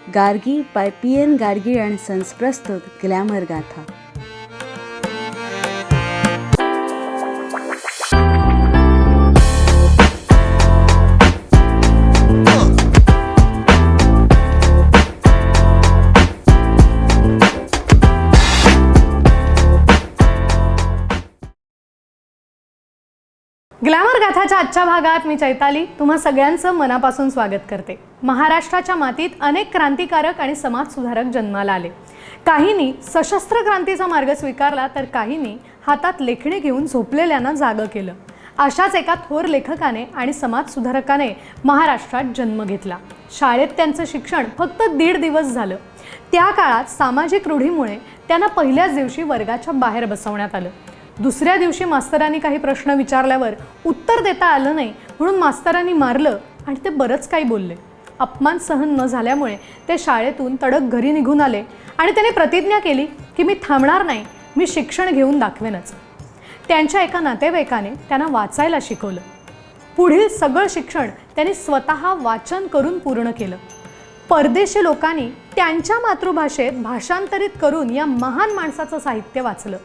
Gargi by PN Gargi and sons प्रस्तुत glamour गाथा. Glamour गाथाच्या आजच्या भागात मी चैताली तुम्हा सगळ्यांचं मनापासून स्वागत करते. महाराष्ट्राच्या मातीत अनेक क्रांतिकारक आणि समाजसुधारक जन्माला आले. काहींनी सशस्त्र क्रांतीचा मार्ग स्वीकारला तर काहींनी हातात लेखणी घेऊन झोपलेल्यांना जागं केलं. अशाच एका थोर लेखकाने आणि समाजसुधारकाने महाराष्ट्रात जन्म घेतला. शाळेत त्यांचं शिक्षण फक्त 1.5 दिवस झालं. त्या काळात सामाजिक रूढीमुळे त्यांना पहिल्याच दिवशी वर्गाच्या बाहेर बसवण्यात आलं. दुसऱ्या दिवशी मास्तरांनी काही प्रश्न विचारल्यावर उत्तर देता आलं नाही म्हणून मास्तरांनी मारलं आणि ते बरंच काही बोलले. अपमान सहन न झाल्यामुळे ते शाळेतून तडक घरी निघून आले आणि त्याने प्रतिज्ञा केली की मी थांबणार नाही, मी शिक्षण घेऊन दाखवेनच. त्यांच्या एका नातेवाईकाने त्यांना वाचायला शिकवलं. पुढील सगळं शिक्षण त्यांनी स्वतः वाचन करून पूर्ण केलं. परदेशी लोकांनी त्यांच्या मातृभाषेत भाषांतरित करून या महान माणसाचं साहित्य वाचलं.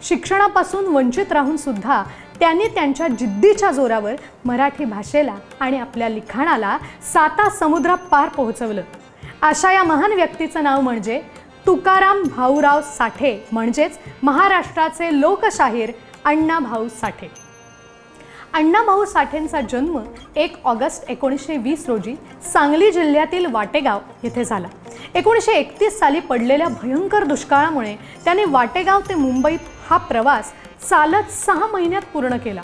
शिक्षणापासून वंचित राहून सुद्धा त्यांनी त्यांच्या जिद्दीच्या जोरावर मराठी भाषेला आणि आपल्या लिखाणाला 7 समुद्रापार पोहोचवलं. अशा या महान व्यक्तीचं नाव म्हणजे तुकाराम भाऊराव साठे, म्हणजेच महाराष्ट्राचे लोकशाहीर अण्णाभाऊ साठे. अण्णाभाऊ साठेंचा जन्म 1 ऑगस्ट 1920 रोजी सांगली जिल्ह्यातील वाटेगाव येथे झाला. 1931 साली पडलेल्या भयंकर दुष्काळामुळे त्यांनी वाटेगाव ते मुंबईत हा प्रवास चालत 6 महिन्यात पूर्ण केला.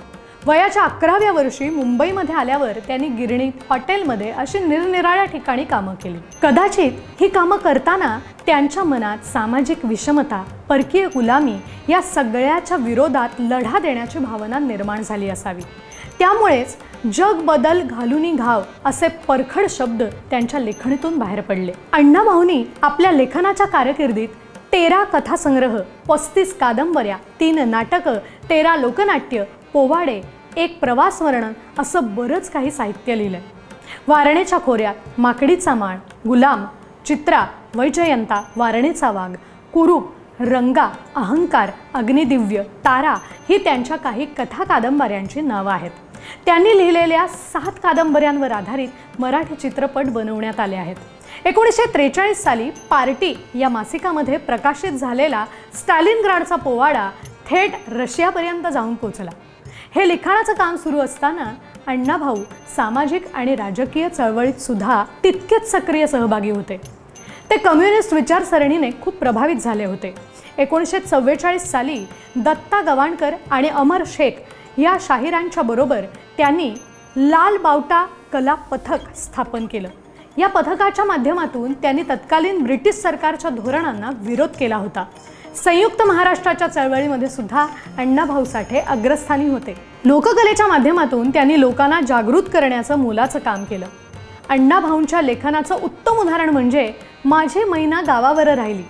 वयाच्या 11व्या वर्षी मुंबईमध्ये आल्यावर त्यांनी गिरणीत, हॉटेलमध्ये अशी निरनिराळ्या ठिकाणी कामं केली. कदाचित ही कामं करताना त्यांच्या मनात सामाजिक विषमता, परकीय गुलामी या सगळ्याच्या विरोधात लढा देण्याची भावना निर्माण झाली असावी. त्यामुळेच जग बदल घालुनी घाव असे परखड शब्द त्यांच्या लेखणीतून बाहेर पडले. अण्णाभाऊंनी आपल्या लेखनाच्या कारकिर्दीत 13 कथासंग्रह, 35 कादंबऱ्या, 3 नाटकं, 13 लोकनाट्य, पोवाडे, 1 प्रवास वर्णन असं बरंच काही साहित्य लिहिलंय. वारणेच्या खोऱ्यात, माकडीचा माळ, गुलाम, चित्रा, वैजयंता, वारणेचा वाघ, कुरूप, रंगा, अहंकार, अग्निदिव्य, तारा ही त्यांच्या काही कथा कादंबऱ्यांची नावं आहेत. त्यांनी लिहिलेल्या 7 कादंबऱ्यांवर आधारित मराठी चित्रपट बनवण्यात आले आहेत. 1943 साली पार्टी या मासिकामध्ये प्रकाशित झालेला स्टालिनग्राडचा पोवाडा थेट रशियापर्यंत जाऊन पोचला. हे लिखाणाचं काम सुरू असताना अण्णाभाऊ सामाजिक आणि राजकीय चळवळीत सुद्धा तितकेच सक्रिय सहभागी होते. ते कम्युनिस्ट विचारसरणीने खूप प्रभावित झाले होते. 1944 साली दत्ता गवाणकर आणि अमर शेख या शाहिरांच्या बरोबर त्यांनी लाल बावटा कला पथक स्थापन केलं. या पथकाच्या माध्यमातून त्यांनी तत्कालीन ब्रिटिश सरकारच्या धोरणांना विरोध केला होता. संयुक्त महाराष्ट्राच्या चळवळीमध्ये सुद्धा अण्णाभाऊ साठे अग्रस्थानी होते. लोककलेच्या माध्यमातून त्यांनी लोकांना जागृत करण्याचं मोलाचं काम केलं. अण्णाभाऊंच्या लेखनाचं उत्तम उदाहरण म्हणजे माझी मैना गावावर राहिली.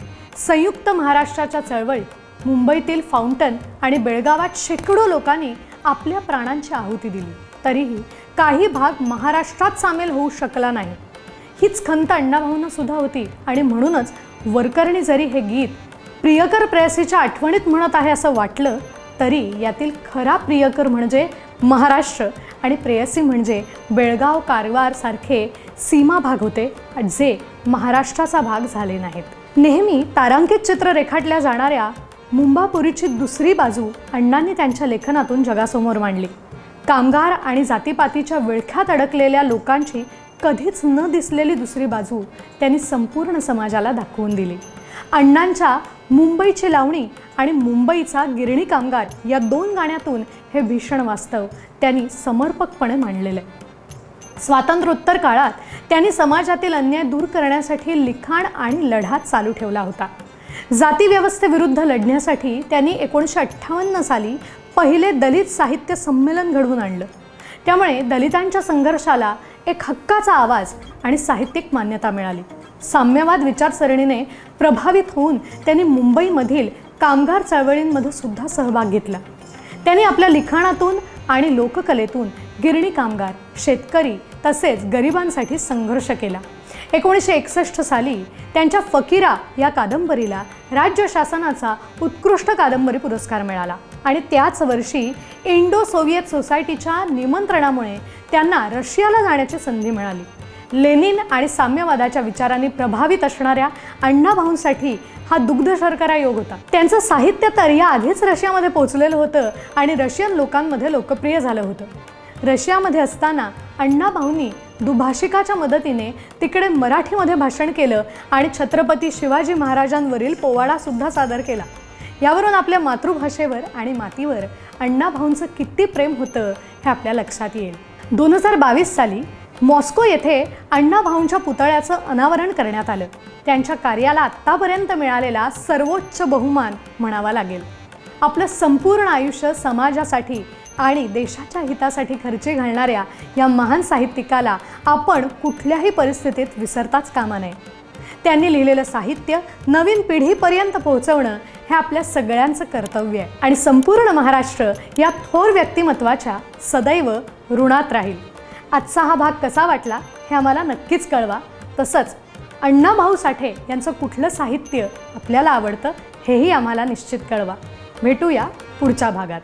संयुक्त महाराष्ट्राच्या चळवळीत मुंबईतील फाउंटन आणि बेळगावात शेकडो लोकांनी आपल्या प्राणांची आहुती दिली. तरीही काही भाग महाराष्ट्रात सामील होऊ शकला नाही. हीच खंत अण्णाभाऊंना सुद्धा होती आणि म्हणूनच वरकरणी जरी हे गीत प्रियकर प्रेयसीच्या आठवणीत म्हणत आहे असं वाटलं तरी यातील खरा प्रियकर म्हणजे महाराष्ट्र आणि प्रेयसी म्हणजे बेळगाव, कारवार सारखे सीमा भाग होते जे महाराष्ट्राचा भाग झाले नाहीत. नेहमी तारांकित चित्र रेखाटल्या जाणाऱ्या मुंबापुरीची दुसरी बाजू अण्णांनी त्यांच्या लेखनातून जगासमोर मांडली. कामगार आणि जातीपातीच्या विळख्यात अडकलेल्या लोकांची कधीच न दिसलेली दुसरी बाजू त्यांनी संपूर्ण समाजाला दाखवून दिली. अण्णांच्या मुंबईची लावणी आणि मुंबईचा गिरणी कामगार या 2 गाण्यातून हे भीषण वास्तव त्यांनी समर्पकपणे मांडलेलं आहे. स्वातंत्र्योत्तर काळात त्यांनी समाजातील अन्याय दूर करण्यासाठी लिखाण आणि लढा चालू ठेवला होता. जाती व्यवस्थेविरुद्ध लढण्यासाठी त्यांनी 1958 साली पहिले दलित साहित्य संमेलन घडवून आणलं. त्यामुळे दलितांच्या संघर्षाला एक हक्काचा आवाज आणि साहित्यिक मान्यता मिळाली. साम्यवाद विचारसरणीने प्रभावित होऊन त्यांनी मुंबईमधील कामगार चळवळींमध्ये सुद्धा सहभाग घेतला. त्यांनी आपल्या लिखाणातून आणि लोककलेतून गिरणी कामगार, शेतकरी तसेच गरिबांसाठी संघर्ष केला. 1961 साली त्यांच्या फकीरा या कादंबरीला राज्य शासनाचा उत्कृष्ट कादंबरी पुरस्कार मिळाला आणि त्याच वर्षी इंडो सोव्हिएत सोसायटीच्या निमंत्रणामुळे त्यांना रशियाला जाण्याची संधी मिळाली. लेनिन आणि साम्यवादाच्या विचारांनी प्रभावित असणाऱ्या अण्णाभाऊंसाठी हा दुग्ध शर्करा योग होता. त्यांचं साहित्य तर या आधीच रशियामध्ये पोहोचलेलं होतं आणि रशियन लोकांमध्ये लोकप्रिय झालं होतं. रशियामध्ये असताना अण्णाभाऊंनी दुभाषिकाच्या मदतीने तिकडे मराठीमध्ये भाषण केलं आणि छत्रपती शिवाजी महाराजांवरील पोवाडा सुद्धा सादर केला. यावरून आपल्या मातृभाषेवर आणि मातीवर अण्णाभाऊंचं किती प्रेम होतं हे आपल्या लक्षात येईल. 2022 साली मॉस्को येथे अण्णाभाऊंच्या पुतळ्याचं अनावरण करण्यात आलं. त्यांच्या कार्याला आत्तापर्यंत मिळालेला सर्वोच्च बहुमान म्हणावा लागेल. आपलं संपूर्ण आयुष्य समाजासाठी आणि देशाच्या हितासाठी खर्ची घालणाऱ्या या महान साहित्यिकाला आपण कुठल्याही परिस्थितीत विसरताच कामा नये. त्यांनी लिहिलेलं साहित्य नवीन पिढीपर्यंत पोहोचवणं हे आपल्या सगळ्यांचं कर्तव्य आहे आणि संपूर्ण महाराष्ट्र या थोर व्यक्तिमत्वाच्या सदैव ऋणात राहील. आजचा हा भाग कसा वाटला हे आम्हाला नक्कीच कळवा. तसंच अण्णाभाऊ साठे यांचं कुठलं साहित्य आपल्याला आवडतं हेही आम्हाला निश्चित कळवा. भेटूया पुढच्या भागात.